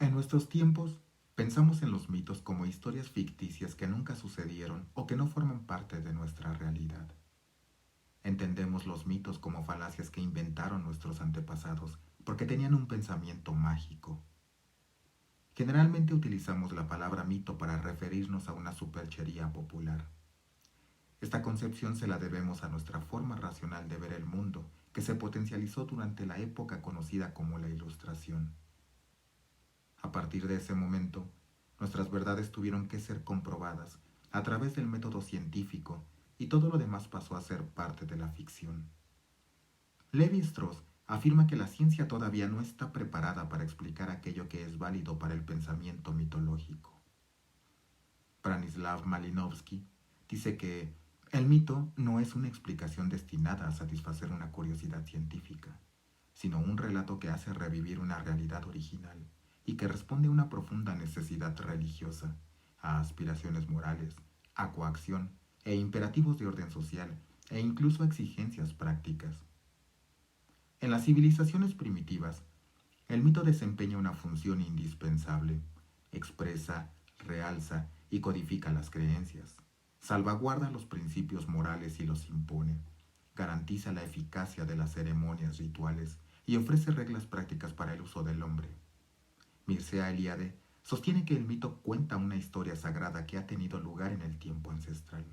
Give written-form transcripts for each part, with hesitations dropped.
En nuestros tiempos, pensamos en los mitos como historias ficticias que nunca sucedieron o que no forman parte de nuestra realidad. Entendemos los mitos como falacias que inventaron nuestros antepasados porque tenían un pensamiento mágico. Generalmente utilizamos la palabra mito para referirnos a una superchería popular. Esta concepción se la debemos a nuestra forma racional de ver el mundo, que se potencializó durante la época conocida como la Ilustración. A partir de ese momento, nuestras verdades tuvieron que ser comprobadas a través del método científico y todo lo demás pasó a ser parte de la ficción. Levi-Strauss afirma que la ciencia todavía no está preparada para explicar aquello que es válido para el pensamiento mitológico. Branislav Malinowski dice que el mito no es una explicación destinada a satisfacer una curiosidad científica, sino un relato que hace revivir una realidad original y que responde a una profunda necesidad religiosa, a aspiraciones morales, a coacción e imperativos de orden social e incluso a exigencias prácticas. En las civilizaciones primitivas, el mito desempeña una función indispensable. Expresa, realza y codifica las creencias. Salvaguarda los principios morales y los impone. Garantiza la eficacia de las ceremonias rituales y ofrece reglas prácticas para el uso del hombre. Mircea Eliade sostiene que el mito cuenta una historia sagrada que ha tenido lugar en el tiempo ancestral.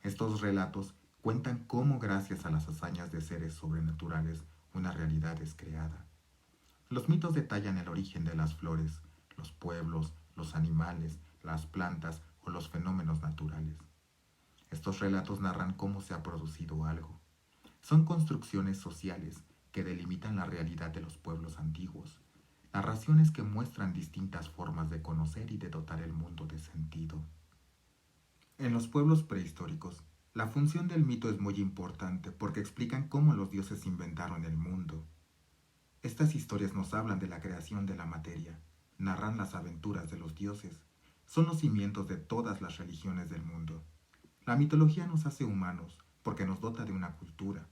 Estos relatos cuentan cómo gracias a las hazañas de seres sobrenaturales una realidad es creada. Los mitos detallan el origen de las flores, los pueblos, los animales, las plantas o los fenómenos naturales. Estos relatos narran cómo se ha producido algo. Son construcciones sociales que delimitan la realidad de los pueblos antiguos, narraciones que muestran distintas formas de conocer y de dotar el mundo de sentido. En los pueblos prehistóricos, la función del mito es muy importante porque explican cómo los dioses inventaron el mundo. Estas historias nos hablan de la creación de la materia, narran las aventuras de los dioses, son los cimientos de todas las religiones del mundo. La mitología nos hace humanos porque nos dota de una cultura.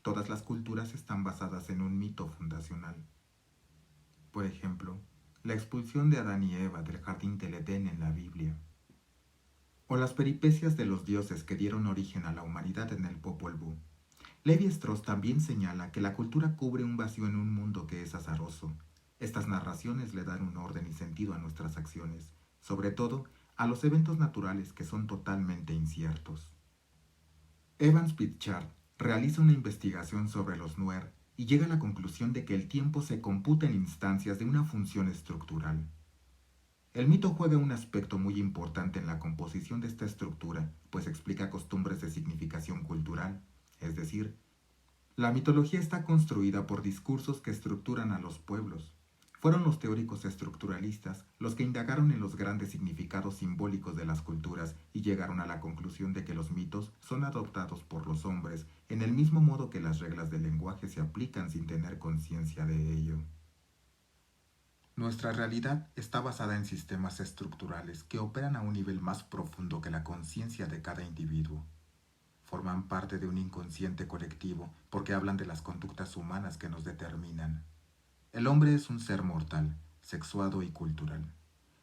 Todas las culturas están basadas en un mito fundacional. Por ejemplo, la expulsión de Adán y Eva del jardín del Edén en la Biblia, o las peripecias de los dioses que dieron origen a la humanidad en el Popol Vuh. Levi-Strauss también señala que la cultura cubre un vacío en un mundo que es azaroso. Estas narraciones le dan un orden y sentido a nuestras acciones, sobre todo a los eventos naturales que son totalmente inciertos. Evans Pritchard realiza una investigación sobre los Nuer y llega a la conclusión de que el tiempo se computa en instancias de una función estructural. El mito juega un aspecto muy importante en la composición de esta estructura, pues explica costumbres de significación cultural, es decir, la mitología está construida por discursos que estructuran a los pueblos. Fueron los teóricos estructuralistas los que indagaron en los grandes significados simbólicos de las culturas y llegaron a la conclusión de que los mitos son adoptados por los hombres en el mismo modo que las reglas del lenguaje se aplican sin tener conciencia de ello. Nuestra realidad está basada en sistemas estructurales que operan a un nivel más profundo que la conciencia de cada individuo. Forman parte de un inconsciente colectivo porque hablan de las conductas humanas que nos determinan. El hombre es un ser mortal, sexuado y cultural.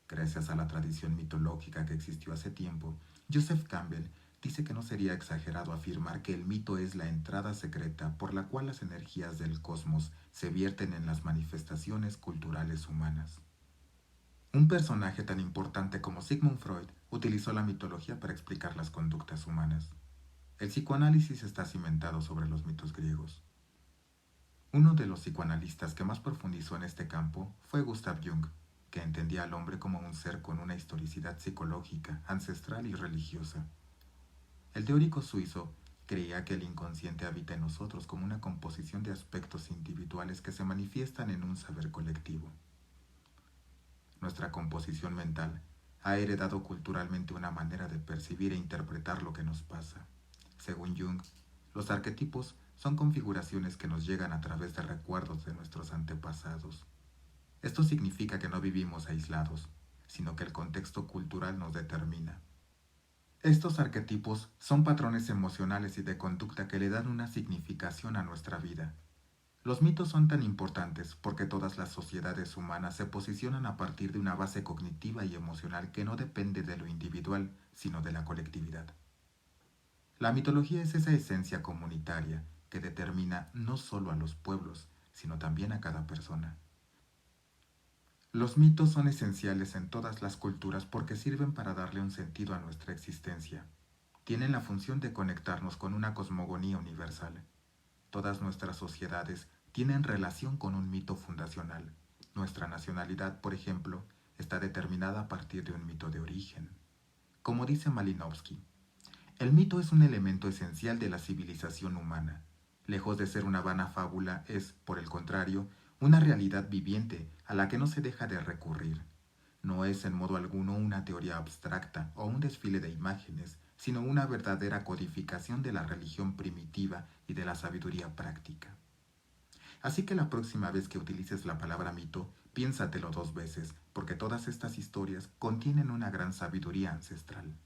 Gracias a la tradición mitológica que existió hace tiempo, Joseph Campbell dice que no sería exagerado afirmar que el mito es la entrada secreta por la cual las energías del cosmos se vierten en las manifestaciones culturales humanas. Un personaje tan importante como Sigmund Freud utilizó la mitología para explicar las conductas humanas. El psicoanálisis está cimentado sobre los mitos griegos. Uno de los psicoanalistas que más profundizó en este campo fue Gustav Jung, que entendía al hombre como un ser con una historicidad psicológica, ancestral y religiosa. El teórico suizo creía que el inconsciente habita en nosotros como una composición de aspectos individuales que se manifiestan en un saber colectivo. Nuestra composición mental ha heredado culturalmente una manera de percibir e interpretar lo que nos pasa. Según Jung, los arquetipos son configuraciones que nos llegan a través de recuerdos de nuestros antepasados. Esto significa que no vivimos aislados, sino que el contexto cultural nos determina. Estos arquetipos son patrones emocionales y de conducta que le dan una significación a nuestra vida. Los mitos son tan importantes porque todas las sociedades humanas se posicionan a partir de una base cognitiva y emocional que no depende de lo individual, sino de la colectividad. La mitología es esa esencia comunitaria que determina no solo a los pueblos, sino también a cada persona. Los mitos son esenciales en todas las culturas porque sirven para darle un sentido a nuestra existencia. Tienen la función de conectarnos con una cosmogonía universal. Todas nuestras sociedades tienen relación con un mito fundacional. Nuestra nacionalidad, por ejemplo, está determinada a partir de un mito de origen. Como dice Malinowski, el mito es un elemento esencial de la civilización humana. Lejos de ser una vana fábula, es, por el contrario, una realidad viviente a la que no se deja de recurrir. No es en modo alguno una teoría abstracta o un desfile de imágenes, sino una verdadera codificación de la religión primitiva y de la sabiduría práctica. Así que la próxima vez que utilices la palabra mito, piénsatelo dos veces, porque todas estas historias contienen una gran sabiduría ancestral.